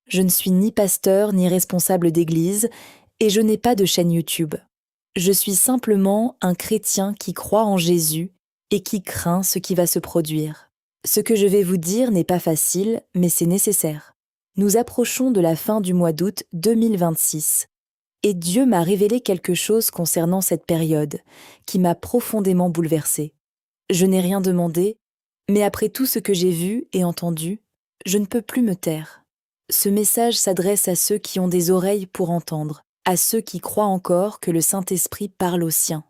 Je ne suis ni pasteur ni responsable d'église et je n'ai pas de chaîne YouTube. Je suis simplement un chrétien qui croit en Jésus et qui craint ce qui va se produire. Ce que je vais vous dire n'est pas facile, mais c'est nécessaire. Nous approchons de la fin du mois d'août 2026 et Dieu m'a révélé quelque chose concernant cette période qui m'a profondément bouleversée. Je n'ai rien demandé, mais après tout ce que j'ai vu et entendu, je ne peux plus me taire. Ce message s'adresse à ceux qui ont des oreilles pour entendre, à ceux qui croient encore que le Saint-Esprit parle aux siens.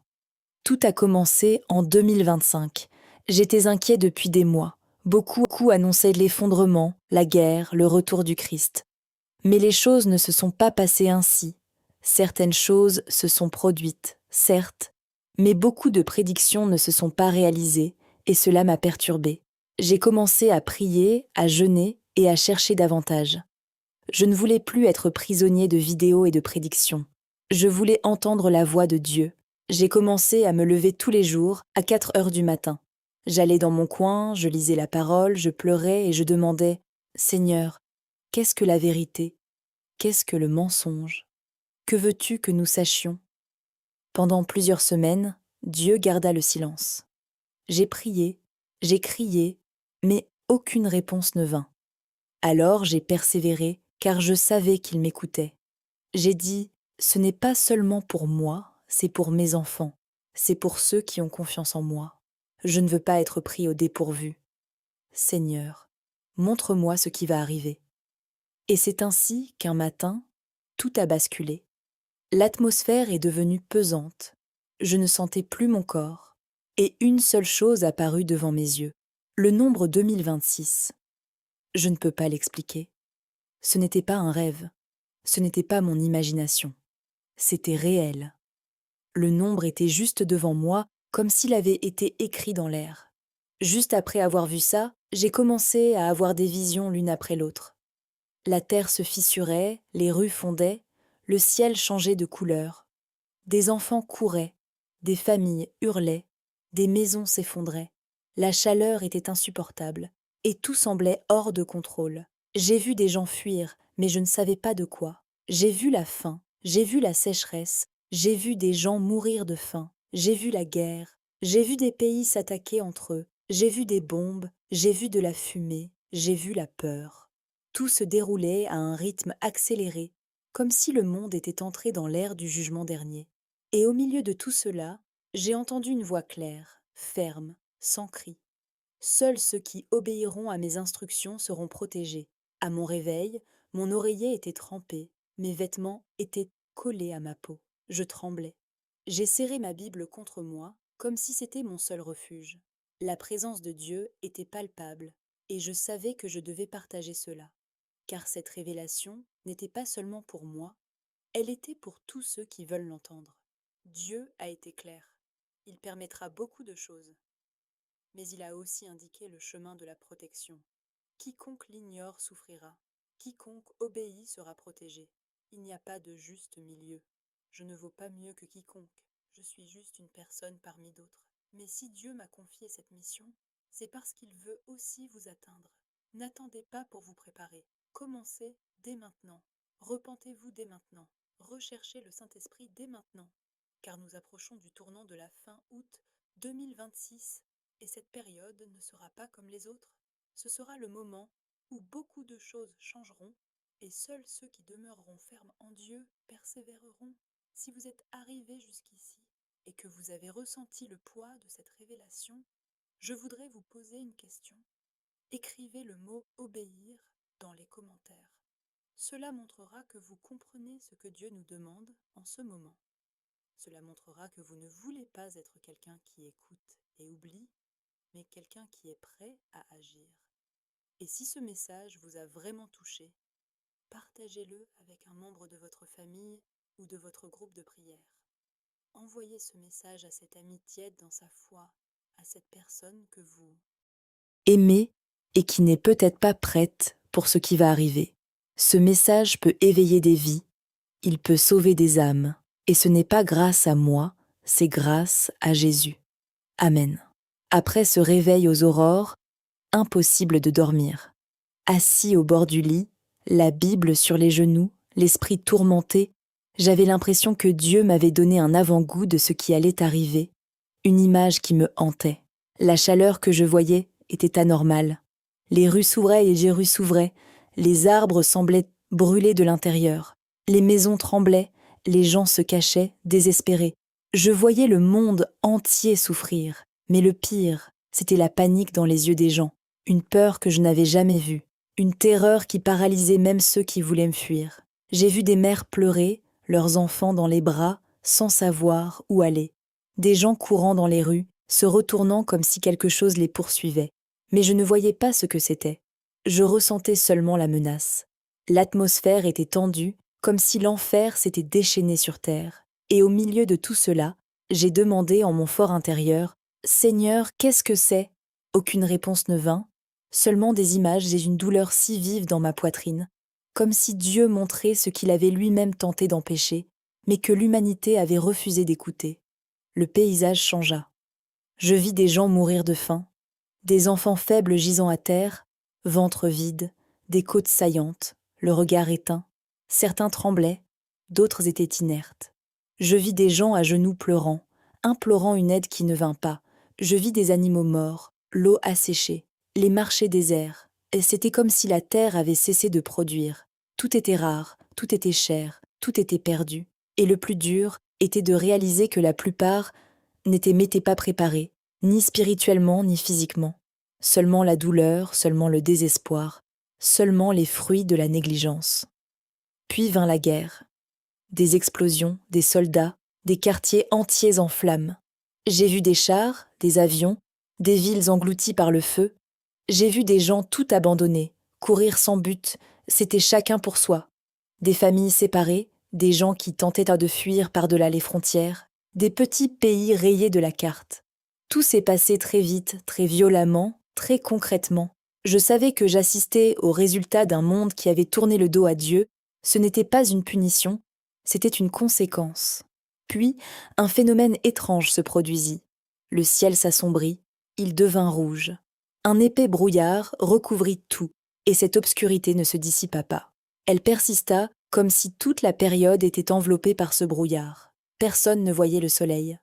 Tout a commencé en 2025. J'étais inquiet depuis des mois. Beaucoup annonçaient l'effondrement, la guerre, le retour du Christ. Mais les choses ne se sont pas passées ainsi. Certaines choses se sont produites, certes, mais beaucoup de prédictions ne se sont pas réalisées, et cela m'a perturbée. J'ai commencé à prier, à jeûner et à chercher davantage. Je ne voulais plus être prisonnier de vidéos et de prédictions. Je voulais entendre la voix de Dieu. J'ai commencé à me lever tous les jours à 4 heures du matin. J'allais dans mon coin, je lisais la parole, je pleurais et je demandais « Seigneur, qu'est-ce que la vérité ? Qu'est-ce que le mensonge ? Que veux-tu que nous sachions ?» Pendant plusieurs semaines, Dieu garda le silence. J'ai prié, j'ai crié, mais aucune réponse ne vint. Alors j'ai persévéré, car je savais qu'il m'écoutait. J'ai dit, ce n'est pas seulement pour moi, c'est pour mes enfants, c'est pour ceux qui ont confiance en moi. Je ne veux pas être pris au dépourvu. Seigneur, montre-moi ce qui va arriver. Et c'est ainsi qu'un matin, tout a basculé. L'atmosphère est devenue pesante. Je ne sentais plus mon corps. Et une seule chose apparut devant mes yeux, le nombre 2026. Je ne peux pas l'expliquer. Ce n'était pas un rêve. Ce n'était pas mon imagination. C'était réel. Le nombre était juste devant moi, comme s'il avait été écrit dans l'air. Juste après avoir vu ça, j'ai commencé à avoir des visions l'une après l'autre. La terre se fissurait, les rues fondaient, le ciel changeait de couleur. Des enfants couraient, des familles hurlaient, des maisons s'effondraient. La chaleur était insupportable, et tout semblait hors de contrôle. J'ai vu des gens fuir, mais je ne savais pas de quoi. J'ai vu la faim, j'ai vu la sécheresse, j'ai vu des gens mourir de faim, j'ai vu la guerre, j'ai vu des pays s'attaquer entre eux, j'ai vu des bombes, j'ai vu de la fumée, j'ai vu la peur. Tout se déroulait à un rythme accéléré, comme si le monde était entré dans l'ère du jugement dernier. Et au milieu de tout cela, j'ai entendu une voix claire, ferme, sans cri. Seuls ceux qui obéiront à mes instructions seront protégés. À mon réveil, mon oreiller était trempé, mes vêtements étaient collés à ma peau. Je tremblais. J'ai serré ma Bible contre moi, comme si c'était mon seul refuge. La présence de Dieu était palpable, et je savais que je devais partager cela. Car cette révélation n'était pas seulement pour moi, elle était pour tous ceux qui veulent l'entendre. Dieu a été clair. Il permettra beaucoup de choses. Mais il a aussi indiqué le chemin de la protection. Quiconque l'ignore souffrira. Quiconque obéit sera protégé. Il n'y a pas de juste milieu. Je ne vaux pas mieux que quiconque. Je suis juste une personne parmi d'autres. Mais si Dieu m'a confié cette mission, c'est parce qu'il veut aussi vous atteindre. N'attendez pas pour vous préparer. Commencez dès maintenant. Repentez-vous dès maintenant. Recherchez le Saint-Esprit dès maintenant. Car nous approchons du tournant de la fin août 2026 et cette période ne sera pas comme les autres. Ce sera le moment où beaucoup de choses changeront et seuls ceux qui demeureront fermes en Dieu persévéreront. Si vous êtes arrivé jusqu'ici et que vous avez ressenti le poids de cette révélation, je voudrais vous poser une question. Écrivez le mot « obéir » dans les commentaires. Cela montrera que vous comprenez ce que Dieu nous demande en ce moment. Cela montrera que vous ne voulez pas être quelqu'un qui écoute et oublie, mais quelqu'un qui est prêt à agir. Et si ce message vous a vraiment touché, partagez-le avec un membre de votre famille ou de votre groupe de prière. Envoyez ce message à cet ami tiède dans sa foi, à cette personne que vous aimez et qui n'est peut-être pas prête pour ce qui va arriver. Ce message peut éveiller des vies, il peut sauver des âmes, et ce n'est pas grâce à moi, c'est grâce à Jésus. Amen. Après ce réveil aux aurores, impossible de dormir. Assis au bord du lit, La Bible sur les genoux, l'esprit tourmenté, j'avais l'impression que Dieu m'avait donné un avant-goût de ce qui allait arriver, une image qui me hantait. La chaleur que je voyais était anormale. Les rues s'ouvraient et Jérusalem s'ouvrait, les arbres semblaient brûler de l'intérieur, les maisons tremblaient, les gens se cachaient, désespérés. Je voyais le monde entier souffrir, mais le pire, c'était la panique dans les yeux des gens, une peur que je n'avais jamais vue, une terreur qui paralysait même ceux qui voulaient me fuir. J'ai vu des mères pleurer, leurs enfants dans les bras, sans savoir où aller, des gens courant dans les rues, se retournant comme si quelque chose les poursuivait. Mais je ne voyais pas ce que c'était. Je ressentais seulement la menace. L'atmosphère était tendue, comme si l'enfer s'était déchaîné sur terre. Et au milieu de tout cela, j'ai demandé en mon fort intérieur « Seigneur, qu'est-ce que c'est ?» Aucune réponse ne vint, seulement des images et une douleur si vive dans ma poitrine, comme si Dieu montrait ce qu'il avait lui-même tenté d'empêcher, mais que l'humanité avait refusé d'écouter. Le paysage changea. Je vis des gens mourir de faim, des enfants faibles gisant à terre, ventre vide, des côtes saillantes, le regard éteint. Certains tremblaient, d'autres étaient inertes. Je vis des gens à genoux pleurant, implorant une aide qui ne vint pas. Je vis des animaux morts, l'eau asséchée, les marchés déserts. Et c'était comme si la terre avait cessé de produire. Tout était rare, tout était cher, tout était perdu. Et le plus dur était de réaliser que la plupart m'étaient pas préparés, ni spirituellement ni physiquement. Seulement la douleur, seulement le désespoir, seulement les fruits de la négligence. Puis vint la guerre. Des explosions, des soldats, des quartiers entiers en flammes. J'ai vu des chars, des avions, des villes englouties par le feu. J'ai vu des gens tout abandonnés, courir sans but, c'était chacun pour soi. Des familles séparées, des gens qui tentaient de fuir par-delà les frontières, des petits pays rayés de la carte. Tout s'est passé très vite, très violemment, très concrètement. Je savais que j'assistais au résultat d'un monde qui avait tourné le dos à Dieu. Ce n'était pas une punition, c'était une conséquence. Puis, un phénomène étrange se produisit. Le ciel s'assombrit, il devint rouge. Un épais brouillard recouvrit tout, et cette obscurité ne se dissipa pas. Elle persista comme si toute la période était enveloppée par ce brouillard. Personne ne voyait le soleil.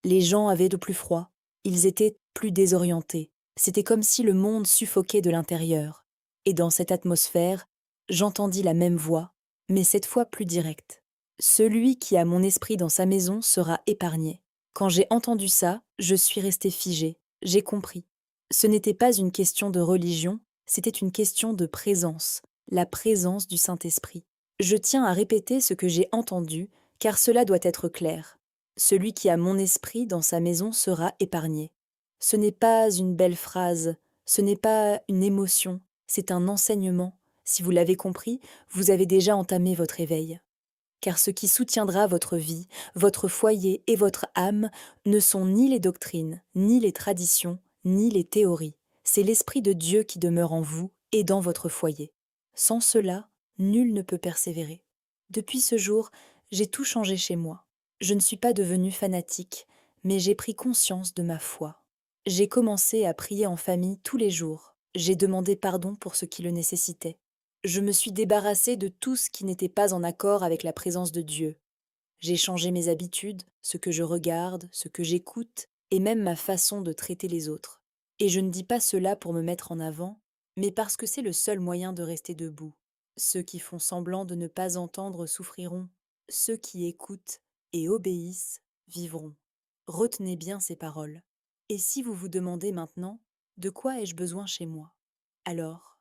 Les gens avaient de plus froid, ils étaient plus désorientés. C'était comme si le monde suffoquait de l'intérieur. Et dans cette atmosphère, j'entendis la même voix, mais cette fois plus directe. Celui qui a mon esprit dans sa maison sera épargné. Quand j'ai entendu ça, je suis restée figée. J'ai compris. Ce n'était pas une question de religion, c'était une question de présence, la présence du Saint-Esprit. Je tiens à répéter ce que j'ai entendu, car cela doit être clair. Celui qui a mon esprit dans sa maison sera épargné. Ce n'est pas une belle phrase, ce n'est pas une émotion, c'est un enseignement. Si vous l'avez compris, vous avez déjà entamé votre éveil. Car ce qui soutiendra votre vie, votre foyer et votre âme ne sont ni les doctrines, ni les traditions, ni les théories. C'est l'Esprit de Dieu qui demeure en vous et dans votre foyer. Sans cela, nul ne peut persévérer. Depuis ce jour, j'ai tout changé chez moi. Je ne suis pas devenue fanatique, mais j'ai pris conscience de ma foi. J'ai commencé à prier en famille tous les jours. J'ai demandé pardon pour ce qui le nécessitait. Je me suis débarrassée de tout ce qui n'était pas en accord avec la présence de Dieu. J'ai changé mes habitudes, ce que je regarde, ce que j'écoute, et même ma façon de traiter les autres. Et je ne dis pas cela pour me mettre en avant, mais parce que c'est le seul moyen de rester debout. Ceux qui font semblant de ne pas entendre souffriront. Ceux qui écoutent et obéissent vivront. Retenez bien ces paroles. Et si vous vous demandez maintenant, de quoi ai-je besoin chez moi? Alors,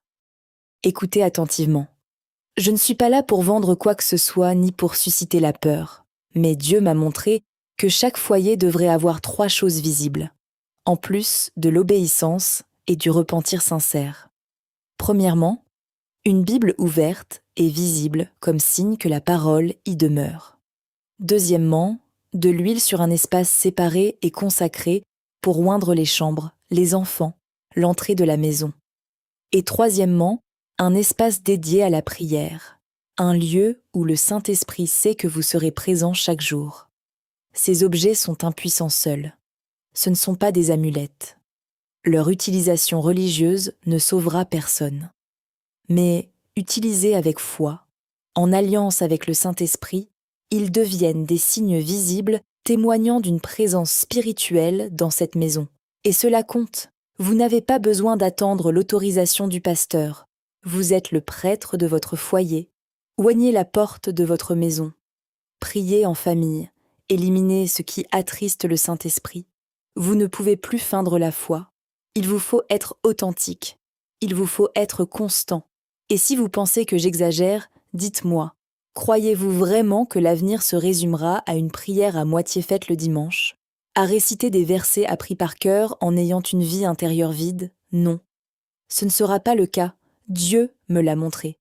écoutez attentivement. Je ne suis pas là pour vendre quoi que ce soit ni pour susciter la peur. Mais Dieu m'a montré que chaque foyer devrait avoir 3 choses visibles, en plus de l'obéissance et du repentir sincère. Premièrement, une Bible ouverte et visible comme signe que la parole y demeure. Deuxièmement, de l'huile sur un espace séparé et consacré pour oindre les chambres, les enfants, l'entrée de la maison. Et troisièmement, un espace dédié à la prière, un lieu où le Saint-Esprit sait que vous serez présent chaque jour. Ces objets sont impuissants seuls. Ce ne sont pas des amulettes. Leur utilisation religieuse ne sauvera personne. Mais utilisés avec foi, en alliance avec le Saint-Esprit, ils deviennent des signes visibles témoignant d'une présence spirituelle dans cette maison. Et cela compte. Vous n'avez pas besoin d'attendre l'autorisation du pasteur. Vous êtes le prêtre de votre foyer. Oignez la porte de votre maison. Priez en famille. Éliminez ce qui attriste le Saint-Esprit. Vous ne pouvez plus feindre la foi. Il vous faut être authentique. Il vous faut être constant. Et si vous pensez que j'exagère, dites-moi. Croyez-vous vraiment que l'avenir se résumera à une prière à moitié faite le dimanche? À réciter des versets appris par cœur en ayant une vie intérieure vide? Non. Ce ne sera pas le cas. Dieu me l'a montré.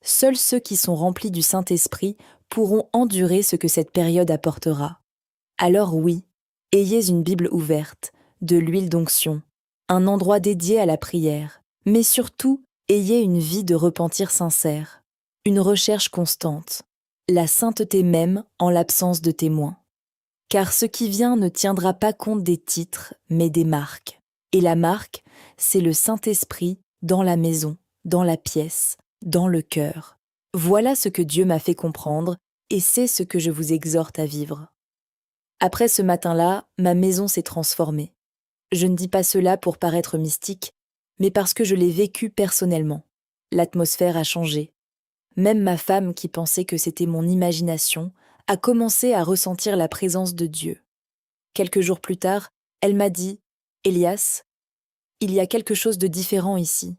Seuls ceux qui sont remplis du Saint-Esprit pourront endurer ce que cette période apportera. Alors oui, ayez une Bible ouverte, de l'huile d'onction, un endroit dédié à la prière, mais surtout, ayez une vie de repentir sincère, une recherche constante, la sainteté même en l'absence de témoins. Car ce qui vient ne tiendra pas compte des titres, mais des marques. Et la marque, c'est le Saint-Esprit dans la maison, dans la pièce, dans le cœur. Voilà ce que Dieu m'a fait comprendre, et c'est ce que je vous exhorte à vivre. Après ce matin-là, ma maison s'est transformée. Je ne dis pas cela pour paraître mystique, mais parce que je l'ai vécu personnellement. L'atmosphère a changé. Même ma femme, qui pensait que c'était mon imagination, a commencé à ressentir la présence de Dieu. Quelques jours plus tard, elle m'a dit « Elias, il y a quelque chose de différent ici. »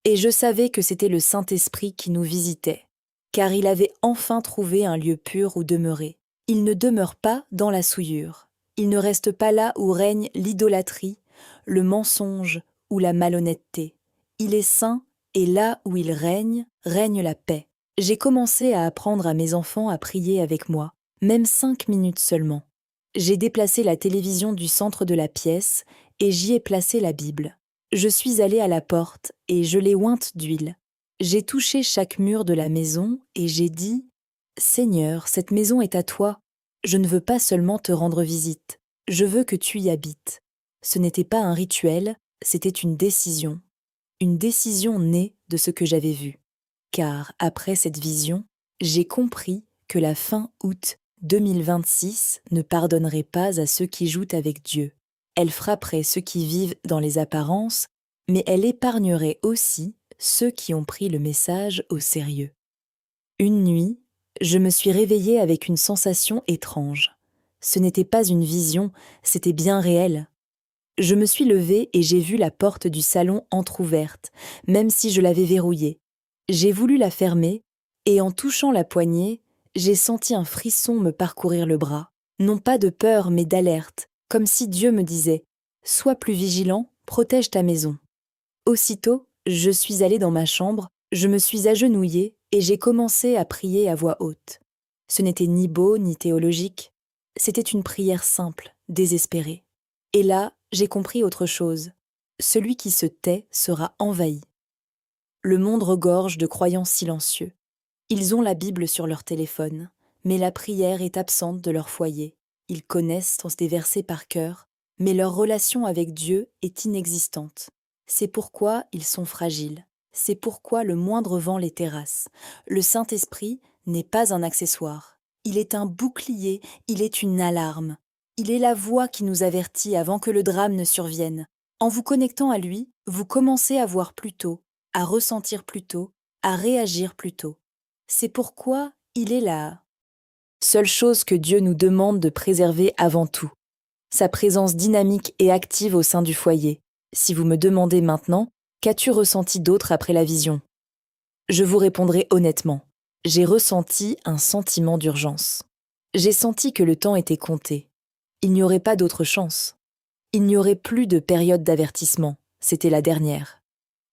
Et je savais que c'était le Saint-Esprit qui nous visitait, car il avait enfin trouvé un lieu pur où demeurer. Il ne demeure pas dans la souillure. Il ne reste pas là où règne l'idolâtrie, le mensonge ou la malhonnêteté. Il est saint et là où il règne, règne la paix. J'ai commencé à apprendre à mes enfants à prier avec moi, même 5 minutes seulement. J'ai déplacé la télévision du centre de la pièce et j'y ai placé la Bible. Je suis allée à la porte et je l'ai ointe d'huile. J'ai touché chaque mur de la maison et j'ai dit « Seigneur, cette maison est à toi. Je ne veux pas seulement te rendre visite. Je veux que tu y habites. » Ce n'était pas un rituel, c'était une décision. Une décision née de ce que j'avais vu. Car après cette vision, j'ai compris que la fin août 2026 ne pardonnerait pas à ceux qui jouent avec Dieu. Elle frapperait ceux qui vivent dans les apparences, mais elle épargnerait aussi ceux qui ont pris le message au sérieux. Une nuit, je me suis réveillée avec une sensation étrange. Ce n'était pas une vision, c'était bien réel. Je me suis levée et j'ai vu la porte du salon entr'ouverte, même si je l'avais verrouillée. J'ai voulu la fermer, et en touchant la poignée, j'ai senti un frisson me parcourir le bras. Non pas de peur, mais d'alerte, comme si Dieu me disait « Sois plus vigilant, protège ta maison ». Aussitôt, je suis allée dans ma chambre, je me suis agenouillée et j'ai commencé à prier à voix haute. Ce n'était ni beau ni théologique, c'était une prière simple, désespérée. Et là, j'ai compris autre chose. Celui qui se tait sera envahi. Le monde regorge de croyants silencieux. Ils ont la Bible sur leur téléphone, mais la prière est absente de leur foyer. Ils connaissent des versets par cœur, mais leur relation avec Dieu est inexistante. C'est pourquoi ils sont fragiles. C'est pourquoi le moindre vent les terrasse. Le Saint-Esprit n'est pas un accessoire. Il est un bouclier, il est une alarme. Il est la voix qui nous avertit avant que le drame ne survienne. En vous connectant à lui, vous commencez à voir plus tôt, à ressentir plus tôt, à réagir plus tôt. C'est pourquoi il est là. Seule chose que Dieu nous demande de préserver avant tout, sa présence dynamique et active au sein du foyer. Si vous me demandez maintenant, qu'as-tu ressenti d'autre après la vision? Je vous répondrai honnêtement. J'ai ressenti un sentiment d'urgence. J'ai senti que le temps était compté. Il n'y aurait pas d'autre chance. Il n'y aurait plus de période d'avertissement. C'était la dernière.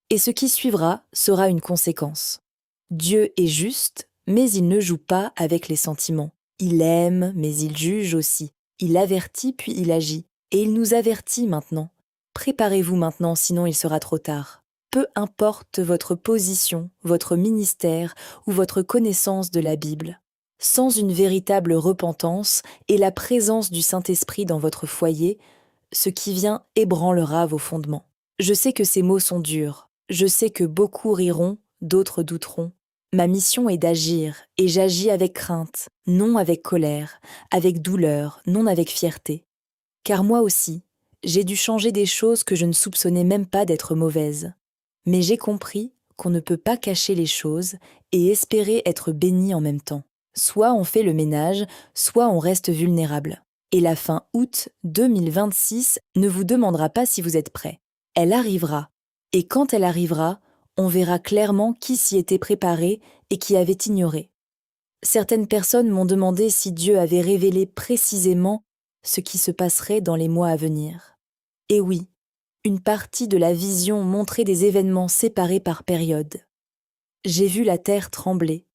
Et ce qui suivra sera une conséquence. Dieu est juste, mais il ne joue pas avec les sentiments. Il aime, mais il juge aussi. Il avertit, puis il agit. Et il nous avertit maintenant. Préparez-vous maintenant, sinon il sera trop tard. Peu importe votre position, votre ministère ou votre connaissance de la Bible. Sans une véritable repentance et la présence du Saint-Esprit dans votre foyer, ce qui vient ébranlera vos fondements. Je sais que ces mots sont durs. Je sais que beaucoup riront d'autres douteront. Ma mission est d'agir, et j'agis avec crainte, non avec colère, avec douleur, non avec fierté. Car moi aussi, j'ai dû changer des choses que je ne soupçonnais même pas d'être mauvaises. Mais j'ai compris qu'on ne peut pas cacher les choses et espérer être béni en même temps. Soit on fait le ménage, soit on reste vulnérable. Et la fin août 2026 ne vous demandera pas si vous êtes prêt. Elle arrivera. Et quand elle arrivera, on verra clairement qui s'y était préparé et qui avait ignoré. Certaines personnes m'ont demandé si Dieu avait révélé précisément ce qui se passerait dans les mois à venir. Et oui, une partie de la vision montrait des événements séparés par période. J'ai vu la terre trembler.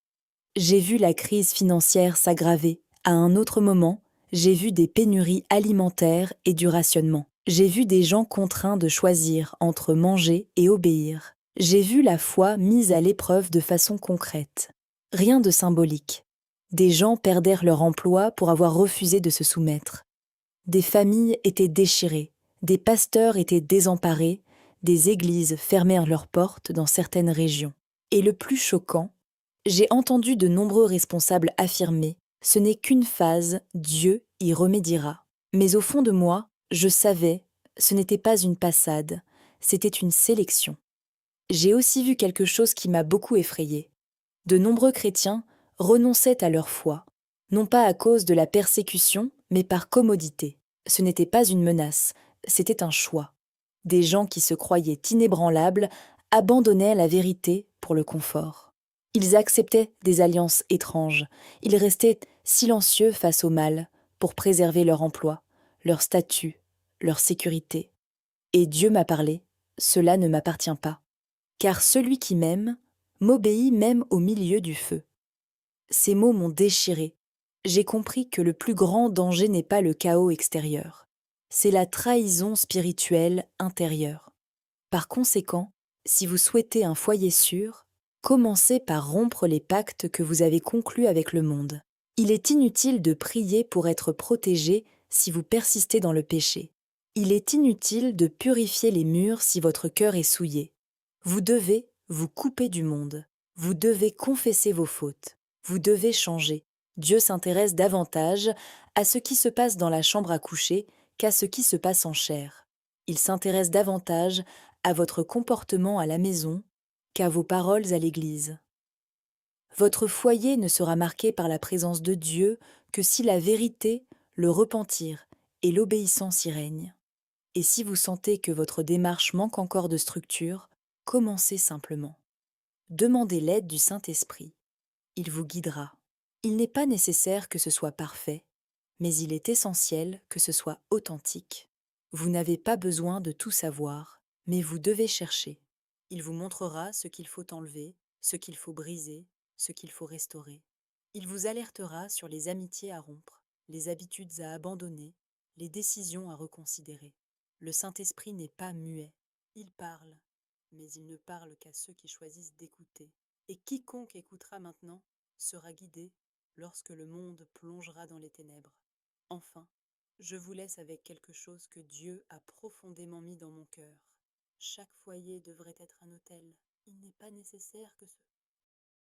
J'ai vu la crise financière s'aggraver. À un autre moment, j'ai vu des pénuries alimentaires et du rationnement. J'ai vu des gens contraints de choisir entre manger et obéir. J'ai vu la foi mise à l'épreuve de façon concrète. Rien de symbolique. Des gens perdèrent leur emploi pour avoir refusé de se soumettre. Des familles étaient déchirées. Des pasteurs étaient désemparés. Des églises fermèrent leurs portes dans certaines régions. Et le plus choquant, j'ai entendu de nombreux responsables affirmer « ce n'est qu'une phase, Dieu y remédiera ». Mais au fond de moi, je savais, ce n'était pas une passade, c'était une sélection. J'ai aussi vu quelque chose qui m'a beaucoup effrayée. De nombreux chrétiens renonçaient à leur foi, non pas à cause de la persécution, mais par commodité. Ce n'était pas une menace, c'était un choix. Des gens qui se croyaient inébranlables abandonnaient la vérité pour le confort. Ils acceptaient des alliances étranges, ils restaient silencieux face au mal pour préserver leur emploi, leur statut, leur sécurité. Et Dieu m'a parlé, cela ne m'appartient pas. Car celui qui m'aime m'obéit même au milieu du feu. Ces mots m'ont déchiré. J'ai compris que le plus grand danger n'est pas le chaos extérieur, c'est la trahison spirituelle intérieure. Par conséquent, si vous souhaitez un foyer sûr, commencez par rompre les pactes que vous avez conclus avec le monde. Il est inutile de prier pour être protégé si vous persistez dans le péché. Il est inutile de purifier les murs si votre cœur est souillé. Vous devez vous couper du monde. Vous devez confesser vos fautes. Vous devez changer. Dieu s'intéresse davantage à ce qui se passe dans la chambre à coucher qu'à ce qui se passe en chair. Il s'intéresse davantage à votre comportement à la maison qu'à vos paroles à l'église. Votre foyer ne sera marqué par la présence de Dieu que si la vérité, le repentir et l'obéissance y règnent. Et si vous sentez que votre démarche manque encore de structure, commencez simplement. Demandez l'aide du Saint-Esprit. Il vous guidera. Il n'est pas nécessaire que ce soit parfait, mais il est essentiel que ce soit authentique. Vous n'avez pas besoin de tout savoir, mais vous devez chercher. Il vous montrera ce qu'il faut enlever, ce qu'il faut briser, ce qu'il faut restaurer. Il vous alertera sur les amitiés à rompre, les habitudes à abandonner, les décisions à reconsidérer. Le Saint-Esprit n'est pas muet. Il parle, mais il ne parle qu'à ceux qui choisissent d'écouter. Et quiconque écoutera maintenant sera guidé lorsque le monde plongera dans les ténèbres. Enfin, je vous laisse avec quelque chose que Dieu a profondément mis dans mon cœur. Chaque foyer devrait être un autel. Il n'est pas nécessaire que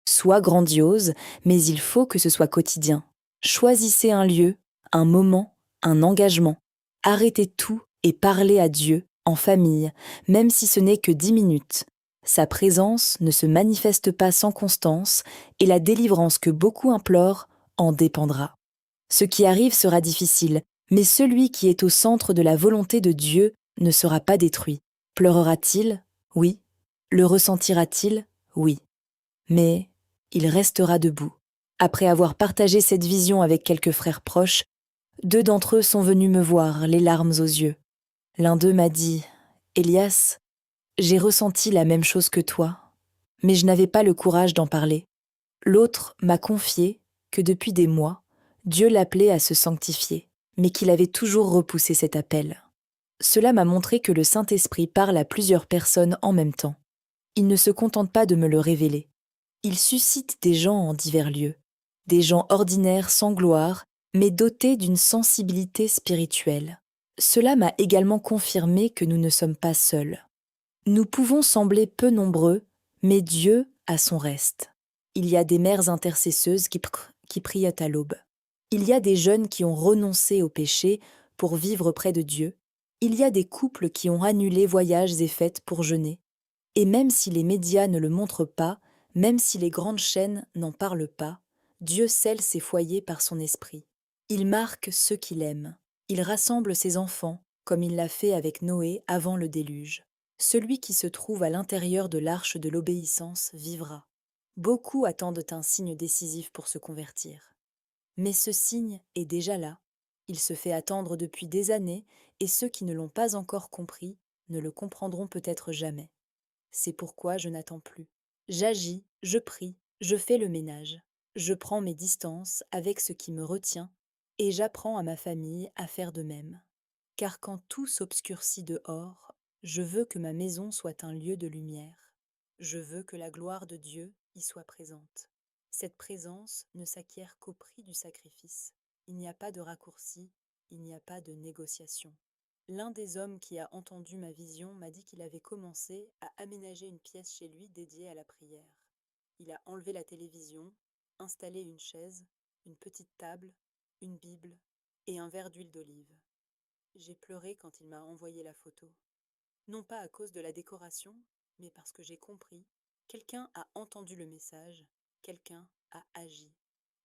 soit grandiose, mais il faut que ce soit quotidien. Choisissez un lieu, un moment, un engagement. Arrêtez tout et parlez à Dieu, en famille, même si ce n'est que 10 minutes. Sa présence ne se manifeste pas sans constance et la délivrance que beaucoup implorent en dépendra. Ce qui arrive sera difficile, mais celui qui est au centre de la volonté de Dieu ne sera pas détruit. Pleurera-t-il? Oui. Le ressentira-t-il? Oui. Mais il restera debout. Après avoir partagé cette vision avec quelques frères proches, 2 d'entre eux sont venus me voir, les larmes aux yeux. L'un d'eux m'a dit « Elias, j'ai ressenti la même chose que toi, mais je n'avais pas le courage d'en parler. » L'autre m'a confié que depuis des mois, Dieu l'appelait à se sanctifier, mais qu'il avait toujours repoussé cet appel. Cela m'a montré que le Saint-Esprit parle à plusieurs personnes en même temps. Il ne se contente pas de me le révéler. Il suscite des gens en divers lieux, des gens ordinaires sans gloire, mais dotés d'une sensibilité spirituelle. Cela m'a également confirmé que nous ne sommes pas seuls. Nous pouvons sembler peu nombreux, mais Dieu à son reste. Il y a des mères intercesseuses qui prient à l'aube. Il y a des jeunes qui ont renoncé au péché pour vivre près de Dieu. Il y a des couples qui ont annulé voyages et fêtes pour jeûner. Et même si les médias ne le montrent pas, même si les grandes chaînes n'en parlent pas, Dieu scelle ses foyers par son esprit. Il marque ceux qu'il aime. Il rassemble ses enfants, comme il l'a fait avec Noé avant le déluge. Celui qui se trouve à l'intérieur de l'arche de l'obéissance vivra. Beaucoup attendent un signe décisif pour se convertir. Mais ce signe est déjà là. Il se fait attendre depuis des années, et ceux qui ne l'ont pas encore compris ne le comprendront peut-être jamais. C'est pourquoi je n'attends plus. J'agis, je prie, je fais le ménage. Je prends mes distances avec ce qui me retient, et j'apprends à ma famille à faire de même. Car quand tout s'obscurcit dehors, je veux que ma maison soit un lieu de lumière. Je veux que la gloire de Dieu y soit présente. Cette présence ne s'acquiert qu'au prix du sacrifice. Il n'y a pas de raccourci, il n'y a pas de négociation. L'un des hommes qui a entendu ma vision m'a dit qu'il avait commencé à aménager une pièce chez lui dédiée à la prière. Il a enlevé la télévision, installé une chaise, une petite table, une Bible et un verre d'huile d'olive. J'ai pleuré quand il m'a envoyé la photo. Non pas à cause de la décoration, mais parce que j'ai compris. Quelqu'un a entendu le message, quelqu'un a agi.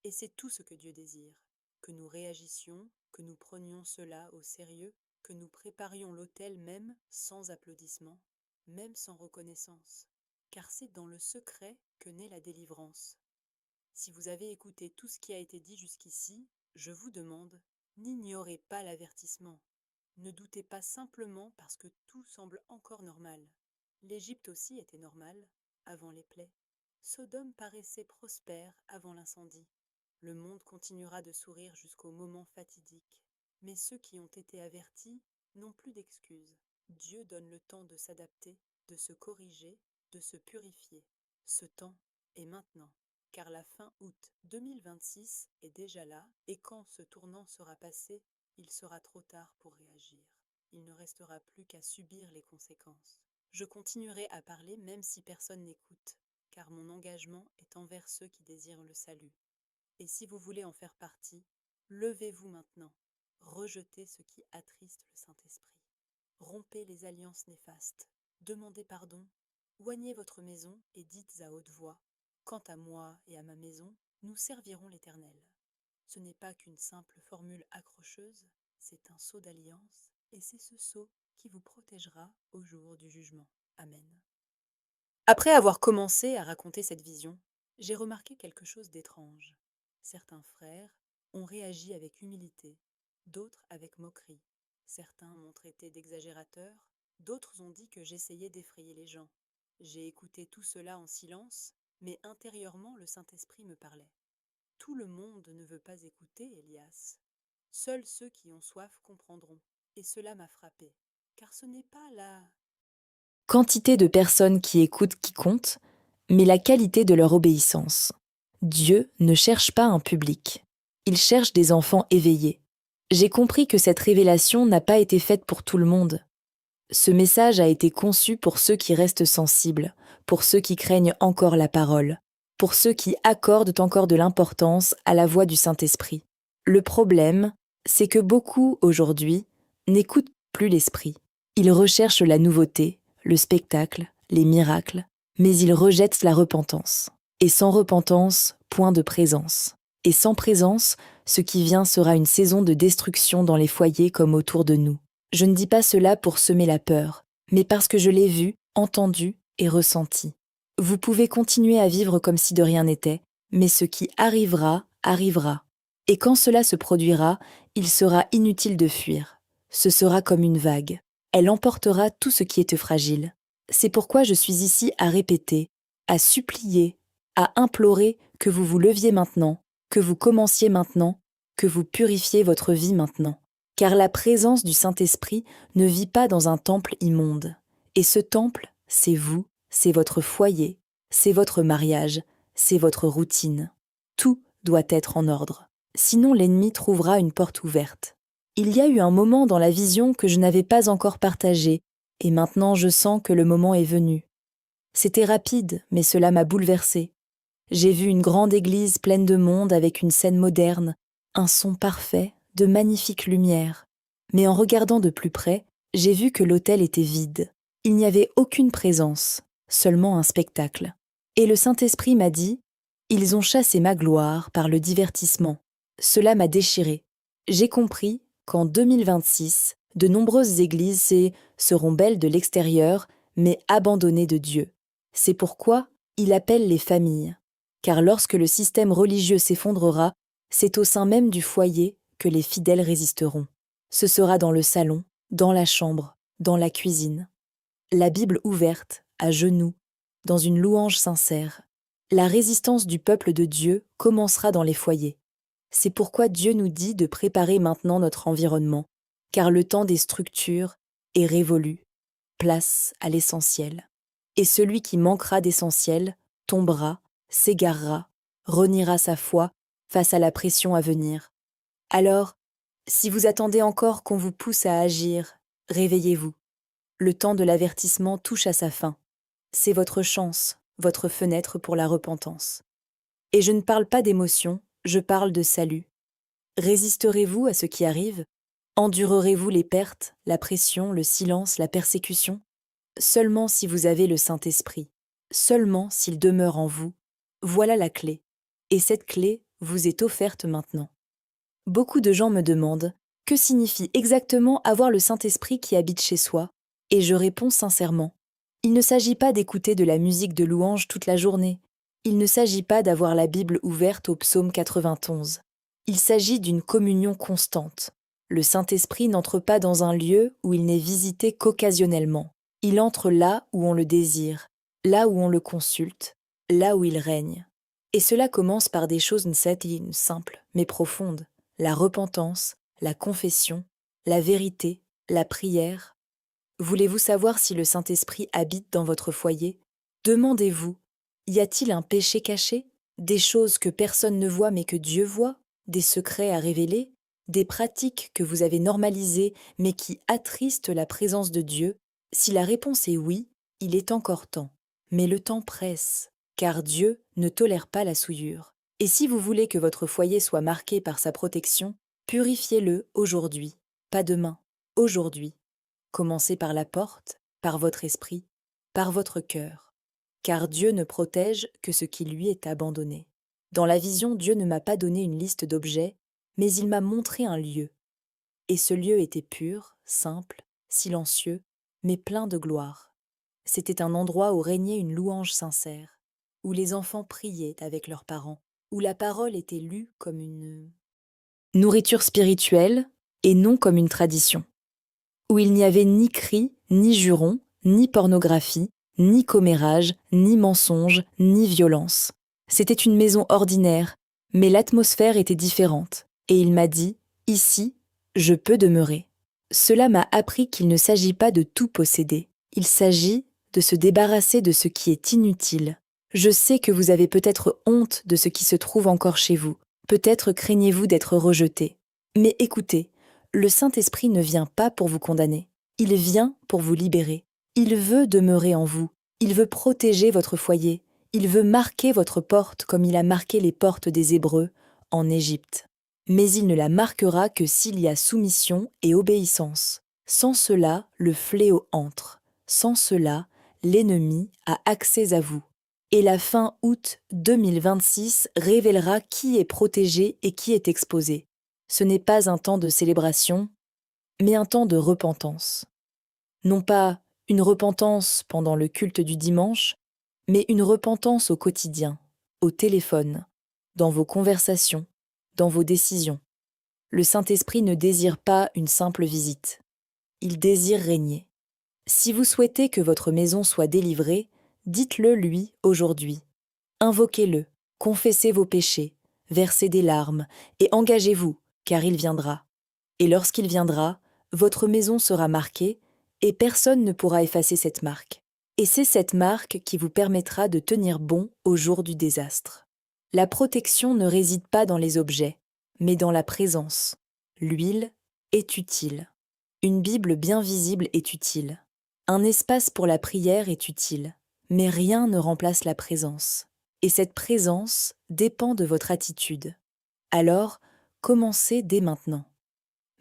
Et c'est tout ce que Dieu désire, que nous réagissions, que nous prenions cela au sérieux, que nous préparions l'autel même sans applaudissements, même sans reconnaissance, car c'est dans le secret que naît la délivrance. Si vous avez écouté tout ce qui a été dit jusqu'ici, je vous demande, n'ignorez pas l'avertissement. Ne doutez pas simplement parce que tout semble encore normal. L'Égypte aussi était normale, avant les plaies. Sodome paraissait prospère avant l'incendie. Le monde continuera de sourire jusqu'au moment fatidique. Mais ceux qui ont été avertis n'ont plus d'excuses. Dieu donne le temps de s'adapter, de se corriger, de se purifier. Ce temps est maintenant, car la fin août 2026 est déjà là, et quand ce tournant sera passé, il sera trop tard pour réagir. Il ne restera plus qu'à subir les conséquences. Je continuerai à parler même si personne n'écoute, car mon engagement est envers ceux qui désirent le salut. Et si vous voulez en faire partie, levez-vous maintenant, rejetez ce qui attriste le Saint-Esprit. Rompez les alliances néfastes, demandez pardon, oignez votre maison et dites à haute voix, « Quant à moi et à ma maison, nous servirons l'Éternel. » Ce n'est pas qu'une simple formule accrocheuse, c'est un sceau d'alliance, et c'est ce sceau qui vous protégera au jour du jugement. Amen. Après avoir commencé à raconter cette vision, j'ai remarqué quelque chose d'étrange. Certains frères ont réagi avec humilité, d'autres avec moquerie. Certains m'ont traité d'exagérateur, d'autres ont dit que j'essayais d'effrayer les gens. J'ai écouté tout cela en silence, mais intérieurement le Saint-Esprit me parlait. Tout le monde ne veut pas écouter, Elias. Seuls ceux qui ont soif comprendront, et cela m'a frappé, car ce n'est pas la quantité de personnes qui écoutent qui compte, mais la qualité de leur obéissance. Dieu ne cherche pas un public, il cherche des enfants éveillés. J'ai compris que cette révélation n'a pas été faite pour tout le monde. Ce message a été conçu pour ceux qui restent sensibles, pour ceux qui craignent encore la parole, pour ceux qui accordent encore de l'importance à la voix du Saint-Esprit. Le problème, c'est que beaucoup, aujourd'hui, n'écoutent plus l'Esprit. Ils recherchent la nouveauté, le spectacle, les miracles, mais ils rejettent la repentance. Et sans repentance, point de présence. Et sans présence, ce qui vient sera une saison de destruction dans les foyers comme autour de nous. Je ne dis pas cela pour semer la peur, mais parce que je l'ai vu, entendu et ressenti. Vous pouvez continuer à vivre comme si de rien n'était, mais ce qui arrivera, arrivera. Et quand cela se produira, il sera inutile de fuir. Ce sera comme une vague. Elle emportera tout ce qui est fragile. C'est pourquoi je suis ici à répéter, à supplier, à implorer que vous vous leviez maintenant, que vous commenciez maintenant, que vous purifiez votre vie maintenant. Car la présence du Saint-Esprit ne vit pas dans un temple immonde. Et ce temple, c'est vous, c'est votre foyer, c'est votre mariage, c'est votre routine. Tout doit être en ordre. Sinon l'ennemi trouvera une porte ouverte. Il y a eu un moment dans la vision que je n'avais pas encore partagé, et maintenant je sens que le moment est venu. C'était rapide, mais cela m'a bouleversée. J'ai vu une grande église pleine de monde avec une scène moderne, un son parfait, de magnifiques lumières. Mais en regardant de plus près, j'ai vu que l'autel était vide. Il n'y avait aucune présence, seulement un spectacle. Et le Saint-Esprit m'a dit « Ils ont chassé ma gloire par le divertissement. » Cela m'a déchiré. J'ai compris qu'en 2026, de nombreuses églises seront belles de l'extérieur, mais abandonnées de Dieu. C'est pourquoi il appelle les familles. Car lorsque le système religieux s'effondrera, c'est au sein même du foyer que les fidèles résisteront. Ce sera dans le salon, dans la chambre, dans la cuisine. La Bible ouverte, à genoux, dans une louange sincère. La résistance du peuple de Dieu commencera dans les foyers. C'est pourquoi Dieu nous dit de préparer maintenant notre environnement, car le temps des structures est révolu. Place à l'essentiel. Et celui qui manquera d'essentiel tombera, s'égarera, reniera sa foi face à la pression à venir. Alors, si vous attendez encore qu'on vous pousse à agir, réveillez-vous. Le temps de l'avertissement touche à sa fin. C'est votre chance, votre fenêtre pour la repentance. Et je ne parle pas d'émotion, je parle de salut. Résisterez-vous à ce qui arrive? Endurerez-vous les pertes, la pression, le silence, la persécution? Seulement si vous avez le Saint-Esprit, seulement s'il demeure en vous. Voilà la clé. Et cette clé vous est offerte maintenant. Beaucoup de gens me demandent « Que signifie exactement avoir le Saint-Esprit qui habite chez soi ?» Et je réponds sincèrement. Il ne s'agit pas d'écouter de la musique de louange toute la journée. Il ne s'agit pas d'avoir la Bible ouverte au psaume 91. Il s'agit d'une communion constante. Le Saint-Esprit n'entre pas dans un lieu où il n'est visité qu'occasionnellement. Il entre là où on le désire, là où on le consulte, là où il règne. Et cela commence par des choses simples, mais profondes. La repentance, la confession, la vérité, la prière. Voulez-vous savoir si le Saint-Esprit habite dans votre foyer? Demandez-vous, y a-t-il un péché caché? Des choses que personne ne voit mais que Dieu voit? Des secrets à révéler? Des pratiques que vous avez normalisées mais qui attristent la présence de Dieu? Si la réponse est oui, il est encore temps. Mais le temps presse, car Dieu ne tolère pas la souillure. Et si vous voulez que votre foyer soit marqué par sa protection, purifiez-le aujourd'hui, pas demain, aujourd'hui. Commencez par la porte, par votre esprit, par votre cœur. Car Dieu ne protège que ce qui lui est abandonné. Dans la vision, Dieu ne m'a pas donné une liste d'objets, mais il m'a montré un lieu. Et ce lieu était pur, simple, silencieux, mais plein de gloire. C'était un endroit où régnait une louange sincère, où les enfants priaient avec leurs parents, où la parole était lue comme une nourriture spirituelle et non comme une tradition, où il n'y avait ni cris, ni jurons, ni pornographie, ni commérage, ni mensonge, ni violence. C'était une maison ordinaire, mais l'atmosphère était différente, et il m'a dit « Ici, je peux demeurer ». Cela m'a appris qu'il ne s'agit pas de tout posséder. Il s'agit de se débarrasser de ce qui est inutile. Je sais que vous avez peut-être honte de ce qui se trouve encore chez vous. Peut-être craignez-vous d'être rejeté. Mais écoutez, le Saint-Esprit ne vient pas pour vous condamner. Il vient pour vous libérer. Il veut demeurer en vous. Il veut protéger votre foyer. Il veut marquer votre porte comme il a marqué les portes des Hébreux en Égypte. Mais il ne la marquera que s'il y a soumission et obéissance. Sans cela, le fléau entre. Sans cela, l'ennemi a accès à vous. Et la fin août 2026 révélera qui est protégé et qui est exposé. Ce n'est pas un temps de célébration, mais un temps de repentance. Non pas une repentance pendant le culte du dimanche, mais une repentance au quotidien, au téléphone, dans vos conversations, dans vos décisions. Le Saint-Esprit ne désire pas une simple visite. Il désire régner. Si vous souhaitez que votre maison soit délivrée, dites-le lui aujourd'hui. Invoquez-le, confessez vos péchés, versez des larmes et engagez-vous, car il viendra. Et lorsqu'il viendra, votre maison sera marquée et personne ne pourra effacer cette marque. Et c'est cette marque qui vous permettra de tenir bon au jour du désastre. La protection ne réside pas dans les objets, mais dans la présence. L'huile est utile. Une Bible bien visible est utile. Un espace pour la prière est utile, mais rien ne remplace la présence. Et cette présence dépend de votre attitude. Alors, commencez dès maintenant.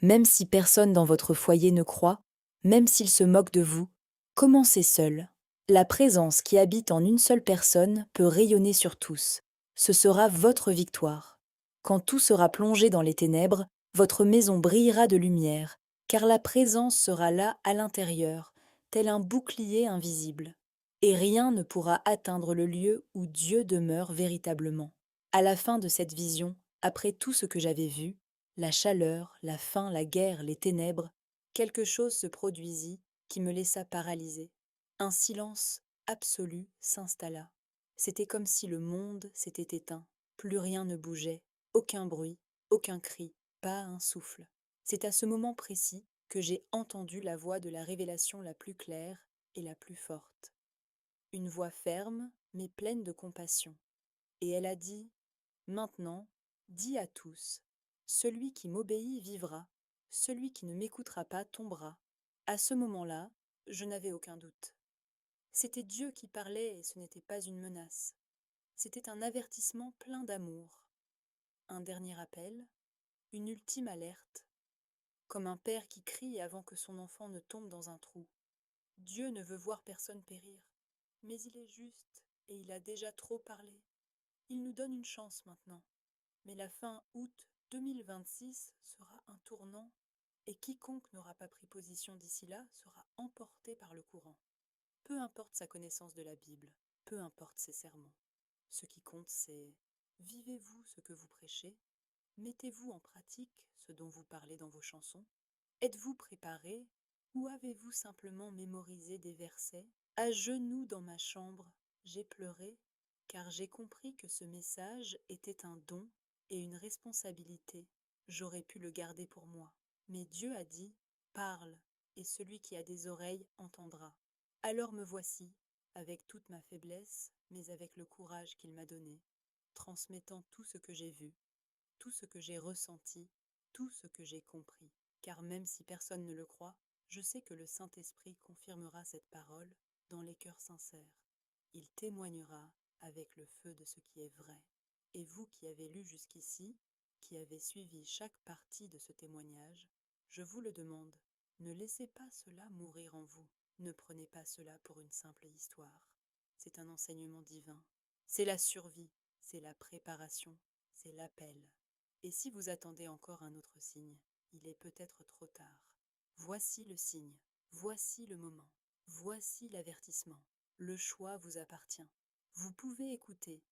Même si personne dans votre foyer ne croit, même s'il se moque de vous, commencez seul. La présence qui habite en une seule personne peut rayonner sur tous. Ce sera votre victoire. Quand tout sera plongé dans les ténèbres, votre maison brillera de lumière, car la présence sera là à l'intérieur, tel un bouclier invisible. Et rien ne pourra atteindre le lieu où Dieu demeure véritablement. À la fin de cette vision, après tout ce que j'avais vu, la chaleur, la faim, la guerre, les ténèbres, quelque chose se produisit qui me laissa paralysée. Un silence absolu s'installa. C'était comme si le monde s'était éteint. Plus rien ne bougeait, aucun bruit, aucun cri, pas un souffle. C'est à ce moment précis que j'ai entendu la voix de la révélation la plus claire et la plus forte. Une voix ferme, mais pleine de compassion. Et elle a dit, « Maintenant, dis à tous, celui qui m'obéit vivra, celui qui ne m'écoutera pas tombera. » À ce moment-là, je n'avais aucun doute. C'était Dieu qui parlait et ce n'était pas une menace. C'était un avertissement plein d'amour. Un dernier appel, une ultime alerte, comme un père qui crie avant que son enfant ne tombe dans un trou. Dieu ne veut voir personne périr, mais il est juste et il a déjà trop parlé. Il nous donne une chance maintenant, mais la fin août 2026 sera un tournant et quiconque n'aura pas pris position d'ici là sera emporté par le courant. Peu importe sa connaissance de la Bible, peu importe ses sermons. Ce qui compte, c'est vivez-vous ce que vous prêchez, mettez-vous en pratique ce dont vous parlez dans vos chansons, êtes-vous préparé ou avez-vous simplement mémorisé des versets? À genoux dans ma chambre, j'ai pleuré car j'ai compris que ce message était un don et une responsabilité. J'aurais pu le garder pour moi. Mais Dieu a dit, parle, et celui qui a des oreilles entendra. Alors me voici, avec toute ma faiblesse, mais avec le courage qu'il m'a donné, transmettant tout ce que j'ai vu, tout ce que j'ai ressenti, tout ce que j'ai compris. Car même si personne ne le croit, je sais que le Saint-Esprit confirmera cette parole dans les cœurs sincères. Il témoignera avec le feu de ce qui est vrai. Et vous qui avez lu jusqu'ici, qui avez suivi chaque partie de ce témoignage, je vous le demande, ne laissez pas cela mourir en vous. Ne prenez pas cela pour une simple histoire. C'est un enseignement divin. C'est la survie, c'est la préparation, c'est l'appel. Et si vous attendez encore un autre signe, il est peut-être trop tard. Voici le signe, voici le moment, voici l'avertissement. Le choix vous appartient. Vous pouvez écouter,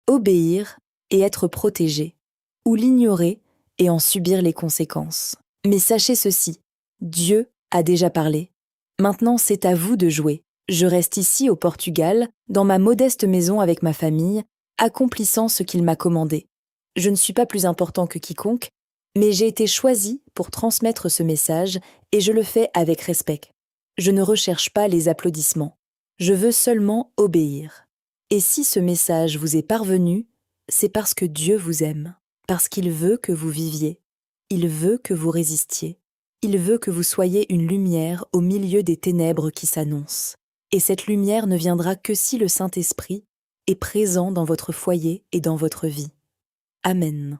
obéir et être protégé, ou l'ignorer et en subir les conséquences. Mais sachez ceci, Dieu a déjà parlé. Maintenant, c'est à vous de jouer. Je reste ici au Portugal, dans ma modeste maison avec ma famille, accomplissant ce qu'il m'a commandé. Je ne suis pas plus important que quiconque, mais j'ai été choisi pour transmettre ce message et je le fais avec respect. Je ne recherche pas les applaudissements. Je veux seulement obéir. Et si ce message vous est parvenu, c'est parce que Dieu vous aime, parce qu'il veut que vous viviez. Il veut que vous résistiez. Il veut que vous soyez une lumière au milieu des ténèbres qui s'annoncent. Et cette lumière ne viendra que si le Saint-Esprit est présent dans votre foyer et dans votre vie. Amen.